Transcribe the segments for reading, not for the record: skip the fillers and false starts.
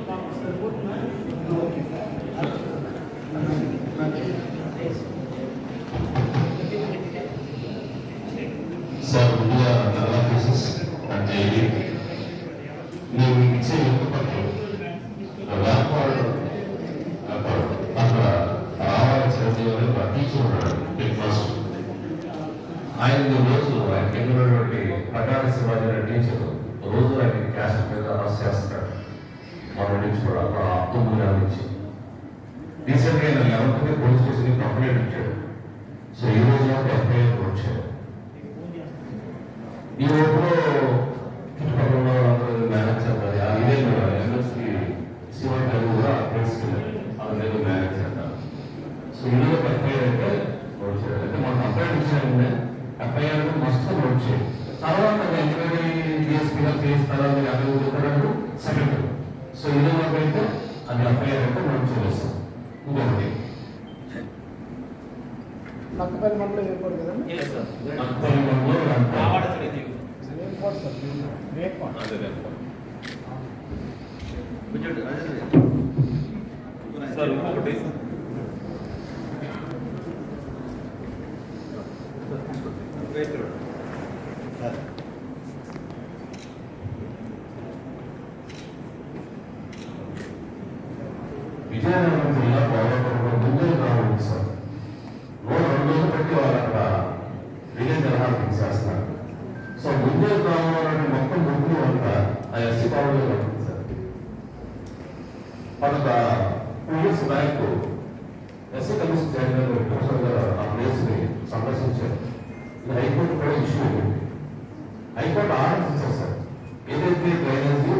Sir ముందుగా analysis అంటే నేను ఇచ్చే ఎందుకంటే వ్యాపారం అక్కడ రావాలి చదివి టీచర్ బ్రేక్ఫాస్ట్ ఆయన రోజు ఆయన కిందటువంటి ప్రకాశ శివాజీ అనే టీచర్ రోజు ఆయన క్యాస్ట్ మీద అరెస్ట్ చేస్తాడు మన నుంచి కూడా అక్కడ 9 నెలల నుంచి రీసెంట్గా ఆయన 11th పోలీస్ స్టేషన్కి కంప్లైంట్ ఇచ్చాడు. సో ఈ రోజు ఎఫ్ఐఆర్ వచ్చాడు. ఈ ఊళ్ళో చుట్టుపక్కల మేనేజ్ చేస్తారు ఇదే ఎంఎస్కి శివన్ గారు కూడా తెలుసుకున్నారు అది మేనేజ్ చేస్తారు. సో ఈరోజు ఎఫ్ఐఆర్ అయితే వచ్చాడు. అయితే మన కంప్లైంట్ ఇచ్చారంటే ఎఫ్ఐఆర్ మస్తు వచ్చాయి. తర్వాత ఎంక్వైరీ డిఎస్పీగా చేస్తారా అది చెప్పడానికి సెకండ్. సో ఈరోజు అయితే అది ఎఫ్ఐఆర్ అయితే మనం చేస్తాం. ఇంకొకటి నక్కపల్లి మండలం ఏర్పాటు కదండి. నక్కపల్లి మండలం సార్ ఇంకొకటి విజయనగరం జిల్లా గౌరవ ముందే రావాలి సార్ 2 రోజులు పెట్టి వాళ్ళు అక్కడ విలేజ్ జరగాలి తీసేస్తున్నారు. సో ముందే గ్రామంలో మొత్తం ముగ్గురు అంతా ఆ ఎస్సీ కాలేజీలో ఉంటుంది సార్. మనకు 2 years back SC commission chairman professor గారు ఆ ప్లేస్ని సందర్శించారు. ఇది హైకోర్టు కూడా ఇష్యూ అయింది. హైకోర్టు ఆర్డర్స్ ఇచ్చారు సార్. ఏదైతే డ్రైనేజీ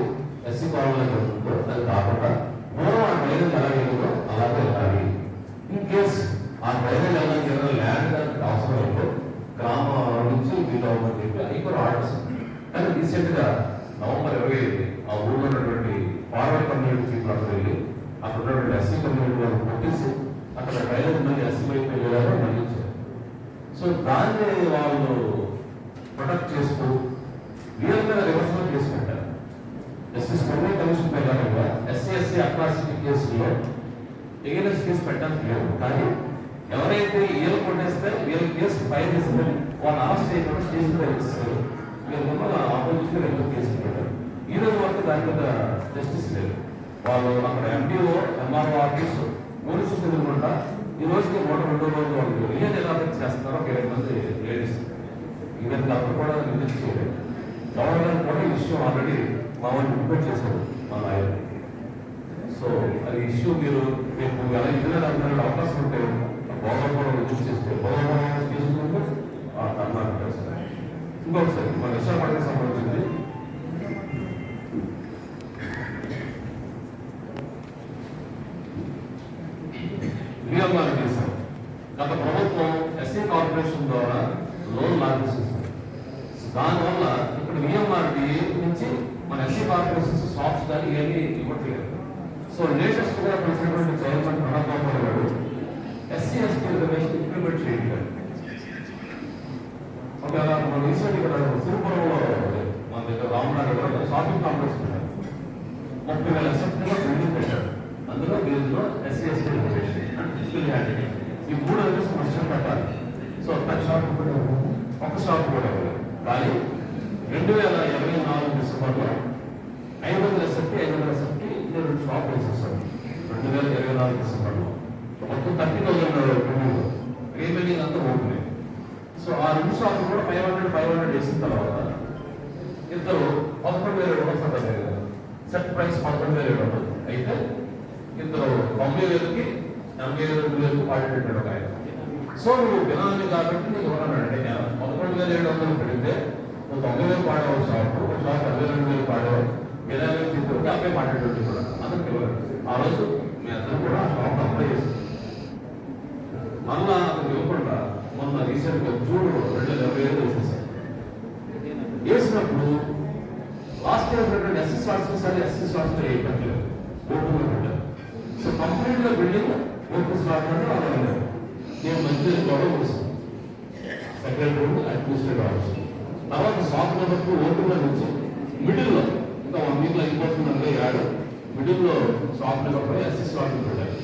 ఎస్సీ కాలేజీలో ఉంటుందో అది కాకుండా మూడవ ఆ డ్రైనేజ్ ఎలా వెళ్ళిందో అలాగే వెళ్ళాలి. ఇన్ కేస్ ఆ డ్రైనేజ్ వెళ్ళడానికి ఏదైనా ల్యాండ్ అవసరం అయితే గ్రామం నుంచి వీలు అవ్వమని చెప్పి హైకోర్టు ఆర్డర్స్. కానీ రీసెంట్గా నవంబర్ 25 ఆ ఊళ్ళో ఉన్నటువంటి ఫార్వర్డ్ కమ్యూనిటీ పీపుల్ అక్కడ వెళ్ళి అక్కడ ఉన్నటువంటి ఎస్సీ కమ్యూనిటీ వాళ్ళు కొట్టేసి అక్కడ డ్రైనేజ్ మళ్ళీ ఎస్సీ వైపు వెళ్ళారో మళ్ళించారు. సో దాన్ని వాళ్ళు ప్రొటెక్ట్ చేస్తూ రియల్గా రివర్సల్ కేసు పెట్టారు. జస్టిస్ కమ్యూనిటీ కమిషన్ ప్రకారంగా ఎస్సీ అట్రాసిటీ కేసులో ఎగెనెస్ట్ కేసు పెట్టడానికి లేదు. కానీ ఎవరైతే ఏలు కొట్టేస్తే వీళ్ళ కేసు ఫైల్ చేస్తే వాళ్ళు అరెస్ట్ చేయకుండా స్టేషన్ ఇస్తారు. వీళ్ళ ఆపోజిట్ రెండు కేసులు పెట్టారు. ఈ రోజు వరకు దాని మీద జస్టిస్ లేదు. వాళ్ళు అక్కడ ఎండిఓ ఎంఆర్ఓ ఆఫీసు పోలీసు తిరుగుకుంటా ఈ రోజుకి 102 రోజులు వాళ్ళు రియల్ ఎలా చేస్తున్నారో 7 మంది లేడీస్ ఈవెన్ అప్పుడు కూడా రిలీజ్ చేయలేదు. గవర్నమెంట్ కూడా ఈ ఇష్యూ ఆల్రెడీ మా వాళ్ళు ఇంప్లిమెంట్ చేశారు మా నాయకులు. సో అది ఇష్యూ మీరు రేపు ఎలా ఇంజనీర్ అంటారు అవకాశం ఉంటే భోగపూర్వం రిలీజ్ చేస్తే భోగపూర్వం చేసుకుంటే కర్ణాటక సార్. ఇంకొకసారి మన విశాఖపట్నం సంబంధించింది విఎంఆర్ చేశారు. గత ప్రభుత్వం ఎస్సీ కార్పొరేషన్ ద్వారా లోన్ లాంచ్ చేశారు. దానివల్ల ఇక్కడ విఎంఆర్డి నుంచి మన ఎస్సీ కార్పొరేషన్స్ షాప్స్ కానీ ఏమీ ఇవ్వట్లేదు. సో లేటెస్ట్ గా వచ్చినటువంటి చైర్మన్ ప్రణబ్ గోపాల్ గారు ఎస్సీ ఎస్టీ రిజర్వేషన్ ఇంప్లిమెంట్ చేయట్లేదు. ఒక మన రీసెంట్ ఇక్కడ తిరుపతిలో మన దగ్గర రామనగర్ షాపింగ్ కాంప్లెక్స్ పెట్టారు. 30,000 ఎస్ఎఫ్టీగా బిల్డింగ్ పెట్టారు. అందులో దీనిలో SC ST reservation and physical handle ఈ 3 అవర్స్ నష్టం పెట్టాలి. సో ప్రతి షాప్ కూడా ఒక షాప్ కూడా కానీ 2024 డిసెంబర్లో 500 ఎస్ఎఫ్టీ 500 ఎస్ఎఫ్టీ 2 షాప్ వేసేస్తారు. 2024 డిసెంబర్లో మొత్తం 30,000 రీబిల్డింగ్ అంతా ఓపెన్. సో ఆ 2 షాపులు కూడా 500 వేసిన తర్వాత ఇద్దరు 11,700 సెట్ ప్రైస్ 11,700 అయితే ఇద్దరు 90,000కి 80,000 పాడిపెట్టాడు ఒక ఆయన. సో నువ్వు బినామీ కాబట్టి నీకు ఎవరన్నాడంటే 11,700 పెడితే నువ్వు 90,000 పాడేవాడు షాపు ఒక షాప్ 22,000 పాడేవాడు బినామీ తీసుకుంటే అబ్బాయి పాడేటట్టు కూడా అందరికి ఇవ్వలేదు. ఆ రోజు మీ అందరూ కూడా ఆ షాప్ అప్లై చేస్తారు. మళ్ళా అతను ఇవ్వకుండా మొన్న రీసెంట్గా జూన్ 2020 వేసేసారు. వేసినప్పుడు లాస్ట్ ఇయర్ పెట్టండి ఎస్సీ స్లాట్స్ సరే ఎస్సీ స్లాట్స్ వేయట్లేదు ఓటు పెట్టారు. సో కంప్లీట్గా బిల్డింగ్ ఓటు స్లాట్ అంటే అలా వెళ్ళారు. నేను మంచి గొడవ కోసం సెక్రటరీ అడ్మినిస్ట్రేటివ్ ఆఫీసర్ తర్వాత షాప్ నెంబర్ 2 ఓటులో నుంచి మిడిల్లో ఇంకా 1 వీక్లో అయిపోతుందంటే యాడ్ మిడిల్లో షాప్లు కాబట్టి ఎస్సీ షాప్లు పెట్టారు.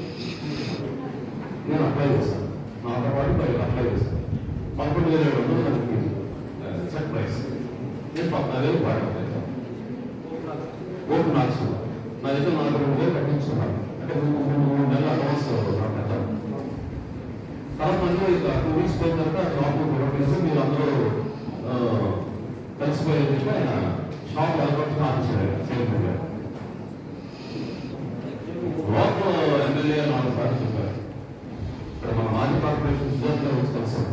నేను అప్లై చేశాను, నాతో పాటు 10 అప్లై చేశాను. 11,700 దానికి సెట్ ప్రైస్. నేను 14,000 పాడాను. ఓటు మార్క్స్ నా దగ్గర 42,000 కట్టించుకున్నాను. అంటే 3 నెలలు అడ్వాన్స్ కట్టాను. తర్వాత మళ్ళీ 2 వీక్స్ పోయిన తర్వాత షాప్ ప్రొవైడ్ మీరు అందరూ కలిసిపోయేది ఆయన షాప్ అలవాటు ఆలోచించారు. చేయకుండా లోకల్ ఎమ్మెల్యే 4 సార్లు చెప్పారు. ఇక్కడ మన మాజీ కార్పొరేషన్ సుజాత్ గారు వచ్చి కలిసాం.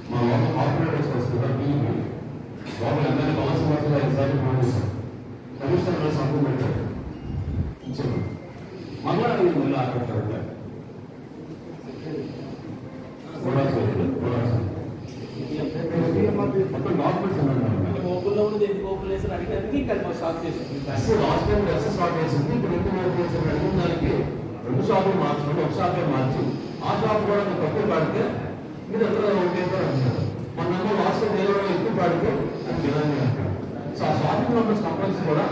మా లోకల్ కార్పొరేటర్స్ కలుసుకుంటారు. లోకల్ ఎమ్మెల్యే పవన్ సింగ్ 5 సార్లు ఫోన్ చేశారు. కమిషనర్ సంతకం పెట్టారు. ఇచ్చారు. మళ్ళా మళ్ళీ ఆకట్టారు. డాక్యుమెంట్స్ ఉన్నాడు. ఓపెన్లో ఉన్నది ఎందుకు ఓపెన్ చేసి అడిగడానికి ఇంకా స్టార్ట్ చేసింది. లాస్ట్ టైం ఎస్ఎస్ స్టార్ట్ చేసింది. ఇప్పుడు ఎందుకు ఓపెన్ చేశారు అడిగిన దానికి 2 షాపులు మార్చుకోండి, 1 షాపే మార్చి ఆ షాప్ కూడా మీరు తక్కువ పాడితే మీరు అందరూ ఓకే అంటారు. మన లాస్ట్ టైం ఏదో ఎక్కువ పాడితే అది విధంగా అంటారు. సో ఆ షాపింగ్ నంబర్స్ కంపెనీస్ కూడా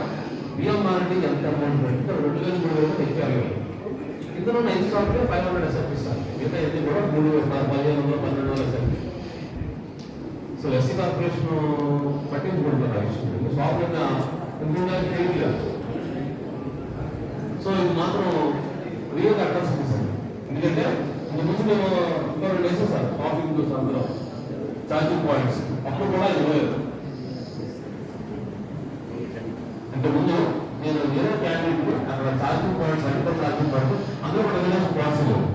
బిఎంఆర్టీ ఎంత అమౌంట్ పెట్టి 2,000-3,000 ఎక్కాలి. ఇందులో 5 షాప్కే 500 ఎస్ఎఫ్ ఇస్తారు. మిగతా ఇది కూడా 3,000, 15,000, 12,000 ఎస్ఎఫ్. సో ఎస్సీ కార్పొరేషన్ పట్టించుకుంటారు ఆ విషయం. షాప్ ఇంకా తెలియదు. సో ఇది మాత్రం రియల్గా అట్రాక్షన్ సార్. ఎందుకంటే ముందు మేము ఇంకా 2 వేసాం సార్ షాపింగ్ అందులో ఛార్జింగ్ పాయింట్స్. అప్పుడు కూడా ఇవ్వలేదు. అంటే ముందు నేను వేరే క్యాండిడేట్ అక్కడ ఛార్జింగ్ పాయింట్స్ అంటే ఛార్జింగ్ పాయింట్ అందులో కూడా రిలయన్స్ పాయింట్స్ లేవు.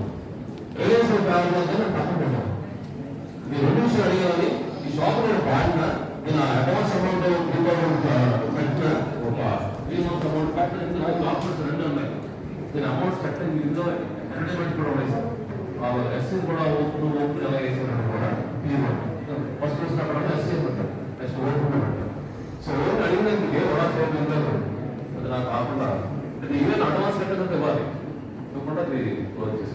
రిలయన్స్ ట్రావెల్ అంటే నేను పక్కన పెట్టాను. మీరు 2 నిమిషాలు అడిగామని ఈ షాప్ నేను పాడినా నేను అడ్వాన్స్ అమౌంట్ పెట్టిన ఒక 3 months అమౌంట్ పెట్టిన డాక్యుమెంట్స్ 2 ఉన్నాయి. నేను అమౌంట్స్ పెట్టిన ఇందులో ఎంటర్టైన్మెంట్ కూడా ఉన్నాయి సార్. ఎస్సీ కూడా ఓపెన్ ఎలా వేసారని కూడా ఫస్ట్ అక్కడ ఎస్సీ పెట్టారు. నెక్స్ట్ ఓపెన్ పెట్టారు. సో ఓపెన్ అడిగినందుకు ఎలా చేయగలుగుతారు అది నాకు కాకుండా ఈవెన్ అడ్వాన్స్ కట్టేదంటే ఇవ్వాలి. ఇవ్వకుండా అది క్లోజ్ చేశారు.